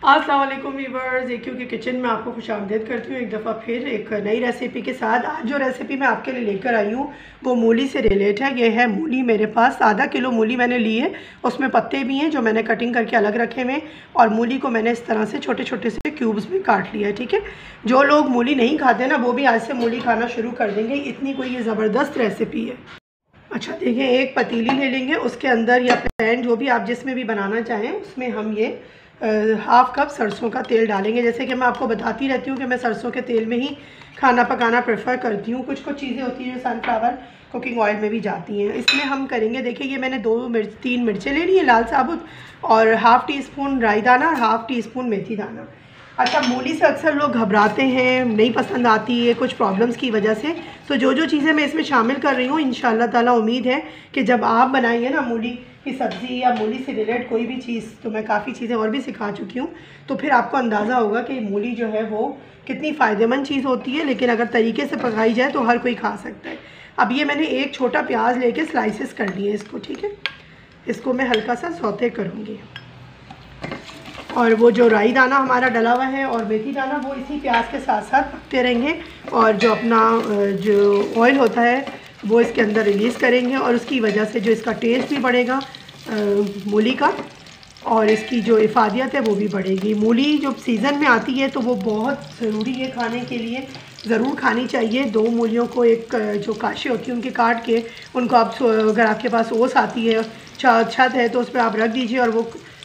अस्सलाम वालेकुम viewers, acute के किचन में आपको खुशामदीद करती हूँ एक दफ़ा फिर एक नई रेसिपी के साथ। आज जो रेसिपी मैं आपके लिए लेकर आई हूँ वो मूली से रिलेट है। ये है मूली, मेरे पास आधा किलो मूली मैंने ली है। उसमें पत्ते भी हैं जो मैंने कटिंग करके अलग रखे हुए हैं, और मूली को मैंने इस तरह से छोटे छोटे से क्यूब्स में काट लिया है। ठीक है, जो लोग मूली नहीं खाते ना वो भी आज से मूली खाना शुरू कर देंगे, इतनी कोई ये ज़बरदस्त रेसिपी है। अच्छा देखिए, एक पतीली ले लेंगे, उसके अंदर या पैन जो भी आप जिसमें भी बनाना चाहें उसमें हम ये हाफ़ कप सरसों का तेल डालेंगे। जैसे कि मैं आपको बताती रहती हूँ कि मैं सरसों के तेल में ही खाना पकाना प्रेफर करती हूँ। कुछ चीज़ें होती हैं जो सनफ्लावर कुकिंग ऑयल में भी जाती हैं। इसमें हम करेंगे, देखिए ये मैंने 3 मिर्चें ले ली हैं लाल साबुत, और हाफ़ टी स्पून राई दाना और हाफ़ टी स्पून मेथी दाना। अच्छा, मूली से अक्सर लोग घबराते हैं, नहीं पसंद आती है कुछ प्रॉब्लम्स की वजह से। तो जो चीज़ें मैं इसमें शामिल कर रही हूँ, इंशाअल्लाह ताला उम्मीद है कि जब आप बनाइए ना मूली की सब्ज़ी या मूली से रिलेटेड कोई भी चीज़, तो मैं काफ़ी चीज़ें और भी सिखा चुकी हूँ, तो फिर आपको अंदाज़ा होगा कि मूली जो है वो कितनी फ़ायदेमंद चीज़ होती है। लेकिन अगर तरीके से पकाई जाए तो हर कोई खा सकता है। अब ये मैंने एक छोटा प्याज लेके स्लाइसेस कर लिए इसको। ठीक है, इसको मैं हल्का सा सौते करूँगी, और वो जो राई दाना हमारा डला हुआ है और मेथी दाना वो इसी प्याज के साथ साथ पकते रहेंगे, और जो अपना जो ऑयल होता है वो इसके अंदर रिलीज़ करेंगे, और उसकी वजह से जो इसका टेस्ट भी बढ़ेगा मूली का, और इसकी जो इफ़ादियत है वो भी बढ़ेगी। मूली जो सीज़न में आती है तो वो बहुत ज़रूरी है खाने के लिए, ज़रूर खानी चाहिए। 2 मूलियों को एक जो काशी होती है उनके काट के उनको आप, अगर आपके पास ओस आती है, छत है, तो उस पर आप रख दीजिए, और वो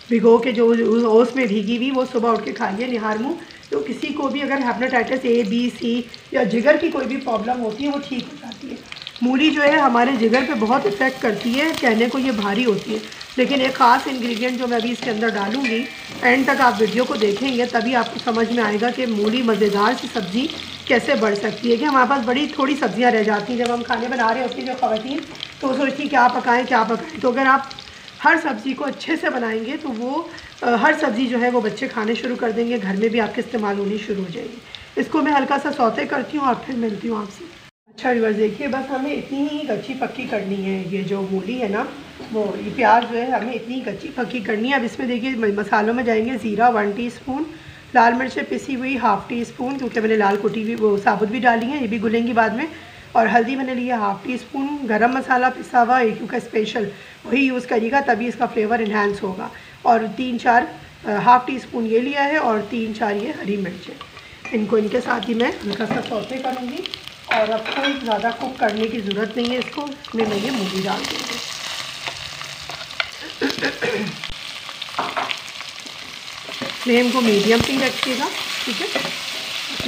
भिगो के जो ओस में भीगी हुई वो सुबह उठ के खाइए निहार मुँह। तो किसी को भी अगर हेपेटाइटिस A, B, C या जिगर की कोई भी प्रॉब्लम होती है वो ठीक हो जाती है। मूली जो है हमारे जिगर पे बहुत इफ़ेक्ट करती है, कहने को ये भारी होती है, लेकिन एक ख़ास इंग्रेडिएंट जो मैं अभी इसके अंदर डालूँगी, एंड तक आप वीडियो को देखेंगे तभी आपको समझ में आएगा कि मूली मज़ेदार सी सब्ज़ी कैसे बढ़ सकती है। कि हमारे पास बड़ी थोड़ी सब्ज़ियाँ रह जाती हैं जब हम खाने बना रहे होती हैं जो ख़वातीन, तो वो सोचती क्या पकाएँ। तो अगर आप हर सब्ज़ी को अच्छे से बनाएंगे तो वो हर सब्ज़ी जो है वो बच्चे खाने शुरू कर देंगे, घर में भी आपके इस्तेमाल होनी शुरू हो जाएगी। इसको मैं हल्का सा सौते करती हूँ और फिर मिलती हूँ आपसे। अच्छा व्यूअर्स, देखिए बस हमें इतनी ही कच्ची पक्की करनी है। ये जो मूली है ना, वो ये प्याज जो है हमें इतनी कच्ची पक्की करनी है। अब इसमें देखिए मसालों में जाएंगे ज़ीरा 1 टीस्पून, लाल मिर्चें पिसी हुई हाफ़ टी स्पून, क्योंकि मैंने लाल कुटी भी वो साबुत भी डाली है, ये भी घुलेंगी बाद में, और हल्दी मैंने लिया हाफ़ टी स्पून, गरम मसाला पिसा हुआ एक का स्पेशल वही यूज़ करिएगा तभी इसका फ्लेवर इन्हांस होगा, और 3-4 हाफ़ टी स्पून ये लिया है, और 3-4 ये हरी मिर्चें। इनको इनके साथ ही मैं हल्का सा सौते करूँगी, और अब कोई ज़्यादा कुक करने की ज़रूरत नहीं है इसको। इसमें मैं ये मूली डाल दूँगी। फ्लेम को मीडियम पे ही रखिएगा। ठीक है,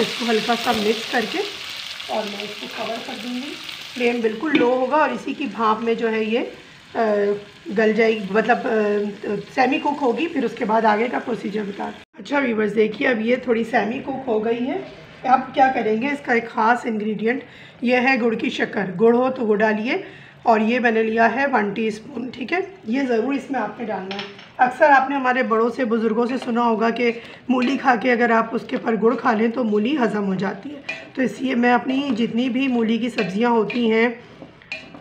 इसको हल्का सा मिक्स करके और मैं इसको कवर कर दूँगी। फ्लेम बिल्कुल लो होगा, और इसी की भाप में जो है ये गल जाएगी, मतलब सेमी कुक होगी। फिर उसके बाद आगे का प्रोसीजर बता। अच्छा व्यूअर्स, देखिए अब ये थोड़ी सेमी कुक हो गई है। अब क्या करेंगे, इसका एक ख़ास इंग्रेडिएंट ये है गुड़ की शक्कर। गुड़ हो तो वो डालिए, और ये मैंने लिया है 1 टीस्पून। ठीक है, ये ज़रूर इसमें आपने डालना है। अक्सर आपने हमारे बड़ों से बुज़ुर्गों से सुना होगा कि मूली खा के अगर आप उसके ऊपर गुड़ खा लें तो मूली हज़म हो जाती है। तो इसलिए मैं अपनी जितनी भी मूली की सब्ज़ियाँ होती हैं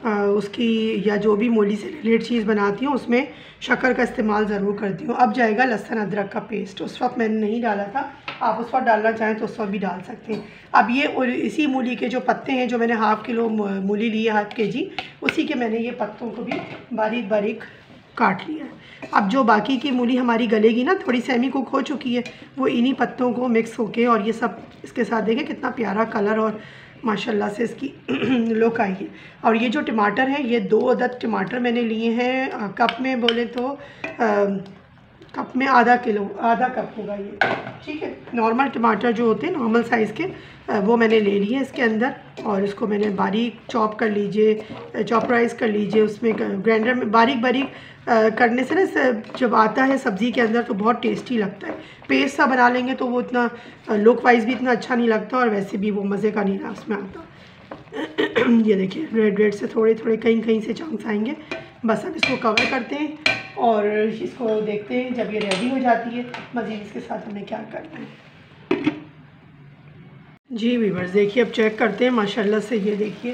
उसकी, या जो भी मूली से रिलेटेड चीज़ बनाती हूँ उसमें शक्कर का इस्तेमाल ज़रूर करती हूँ। अब जाएगा लहसुन अदरक का पेस्ट। उस वक्त मैंने नहीं डाला था, आप उस वक्त डालना चाहें तो उस वक्त भी डाल सकते हैं। अब ये और इसी मूली के जो पत्ते हैं, जो मैंने हाफ़ किलो मूली ली है, ½ kg, उसी के मैंने ये पत्तों को भी बारीक बारीक काट लिया है। अब जो बाकी की मूली हमारी गलेगी ना, थोड़ी सेमी कुक हो चुकी है, वो इन्हीं पत्तों को मिक्स होके, और ये सब इसके साथ देखें कितना प्यारा कलर और माशाल्लाह से इसकी लुक आई है। और ये जो टमाटर है, ये 2 अदद टमाटर मैंने लिए हैं। कप में बोले तो कप में आधा कप होगा ये। ठीक है, नॉर्मल टमाटर जो होते हैं नॉर्मल साइज़ के, वो मैंने ले लिए इसके अंदर, और इसको मैंने बारीक चॉप कर लीजिए, चॉपराइज़ कर लीजिए। उसमें ग्राइंडर में बारीक करने से ना जब आता है सब्ज़ी के अंदर तो बहुत टेस्टी लगता है। पेस्ट सा बना लेंगे तो वो इतना लुक वाइज भी इतना अच्छा नहीं लगता, और वैसे भी वो मज़े का नहीं रहा उसमें आता। ये देखिए रेड से थोड़े कहीं से चंक्स आएंगे। बस अब इसको कवर करते हैं और इसको देखते हैं जब ये रेडी हो जाती है मज़ीद इसके साथ हमें क्या करना है। जी व्यूअर्स, देखिए अब चेक करते हैं। माशाल्लाह से ये देखिए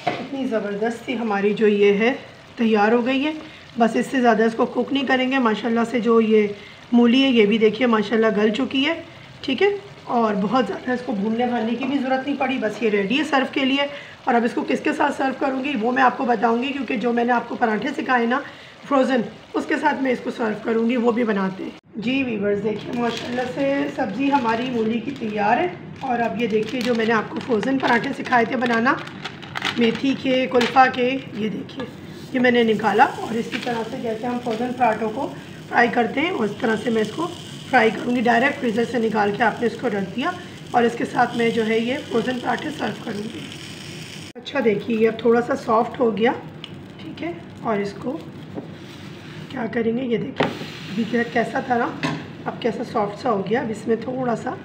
इतनी ज़बरदस्त सी हमारी जो ये है तैयार हो गई है। बस इससे ज़्यादा इसको कुक नहीं करेंगे। माशाल्लाह से जो ये मूली है ये भी देखिए माशाल्लाह गल चुकी है, ठीक है। और बहुत ज़्यादा इसको भूनने भानने की भी ज़रूरत नहीं पड़ी, बस ये रेडी है सर्व के लिए। और अब इसको किसके साथ सर्व करूँगी वो मैं आपको बताऊँगी, क्योंकि जो मैंने आपको पराठे सिखाए ना फ्रोज़न, उसके साथ मैं इसको सर्व करूँगी, वो भी बनाते हैं। जी वीवर्स देखिए माशाल्लाह से सब्ज़ी हमारी मूली की तैयार है। और अब ये देखिए जो मैंने आपको फ्रोज़न पराठे सिखाए थे बनाना मेथी के कुल्फ़ा के, ये देखिए ये मैंने निकाला। और इसी तरह से जैसे हम फ्रोज़न पराठों को फ्राई करते हैं उस तरह से मैं इसको फ्राई करूँगी। डायरेक्ट फ्रीज़र से निकाल के आपने इसको रख दिया और इसके साथ मैं जो है ये फ्रोज़न पराठे सर्व करूँगी। अच्छा देखिए ये अब थोड़ा सा सॉफ्ट हो गया, ठीक है। और इसको क्या करेंगे, ये देखिए अभी कैसा था ना, अब कैसा सॉफ्ट सा हो गया। अब इसमें थोड़ा सा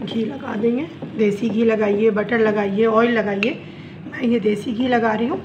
घी लगा देंगे, देसी घी लगाइए, बटर लगाइए, ऑयल लगाइए। मैं ये देसी घी लगा रही हूँ,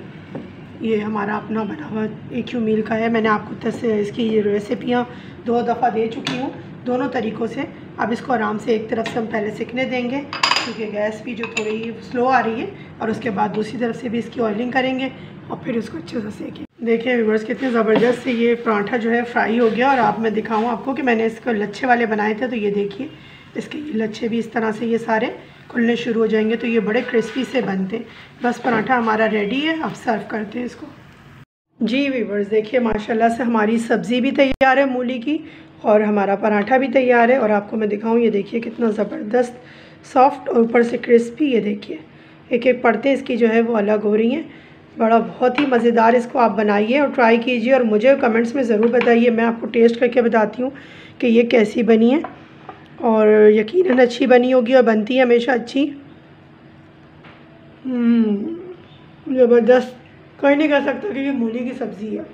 ये हमारा अपना बना हुआ AQ मील का है। मैंने आपको इसकी रेसिपियाँ 2 दफ़ा दे चुकी हूँ दोनों तरीक़ों से। अब इसको आराम से एक तरफ से हम पहले सिकने देंगे, क्योंकि गैस भी जो थोड़ी स्लो आ रही है, और उसके बाद दूसरी तरफ से भी इसकी ऑयलिंग करेंगे और फिर इसको अच्छे से सेकें। देखिए व्यूअर्स कितने ज़बरदस्त से ये पराठा जो है फ्राई हो गया। और आप मैं दिखाऊँ आपको कि मैंने इसको लच्छे वाले बनाए थे, तो ये देखिए इसके ये लच्छे भी इस तरह से ये सारे खुलने शुरू हो जाएंगे, तो ये बड़े क्रिस्पी से बनते हैं। बस पराठा हमारा रेडी है, अब सर्व करते हैं इसको। जी व्यूअर्स देखिए माशाल्लाह से हमारी सब्ज़ी भी तैयार है मूली की, और हमारा पराठा भी तैयार है। और आपको मैं दिखाऊं, ये देखिए कितना ज़बरदस्त सॉफ्ट और ऊपर से क्रिस्पी। ये देखिए एक एक परतें इसकी जो है वो अलग हो रही हैं। बड़ा बहुत ही मज़ेदार, इसको आप बनाइए और ट्राई कीजिए और मुझे कमेंट्स में ज़रूर बताइए। मैं आपको टेस्ट करके बताती हूँ कि ये कैसी बनी है, और यकीनन अच्छी बनी होगी और बनती है हमेशा अच्छी। ज़बरदस्त, कोई नहीं कह सकता कि ये मूली की सब्ज़ी है।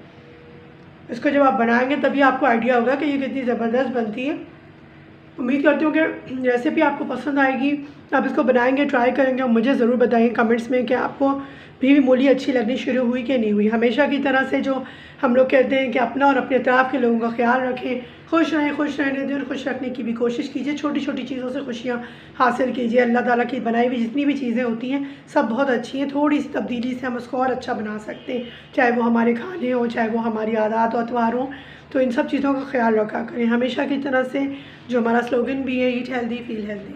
इसको जब आप बनाएंगे तभी आपको आइडिया होगा कि ये कितनी ज़बरदस्त बनती है। उम्मीद करती हूँ कि रेसिपी आपको पसंद आएगी, आप इसको बनाएंगे, ट्राई करेंगे और मुझे ज़रूर बताइए कमेंट्स में कि आपको भी मूली अच्छी लगनी शुरू हुई कि नहीं हुई। हमेशा की तरह से जो हम लोग कहते हैं कि अपना और अपने अतराफ़ के लोगों का ख्याल रखें, खुश रहें, खुश रहने दें और खुश रखने की भी कोशिश कीजिए। छोटी छोटी चीज़ों से खुशियाँ हासिल कीजिए। अल्लाह ताला की बनाई हुई जितनी भी चीज़ें होती हैं सब बहुत अच्छी हैं, थोड़ी सी तब्दीली से हम उसको और अच्छा बना सकते हैं, चाहे वो हमारे खाने हों, चाहे वो हमारी आदत और अतवार हों। तो इन सब चीज़ों का ख्याल रखा करें। हमेशा की तरह से जो हमारा स्लोगन भी है, ईट हेल्दी फील हेल्दी।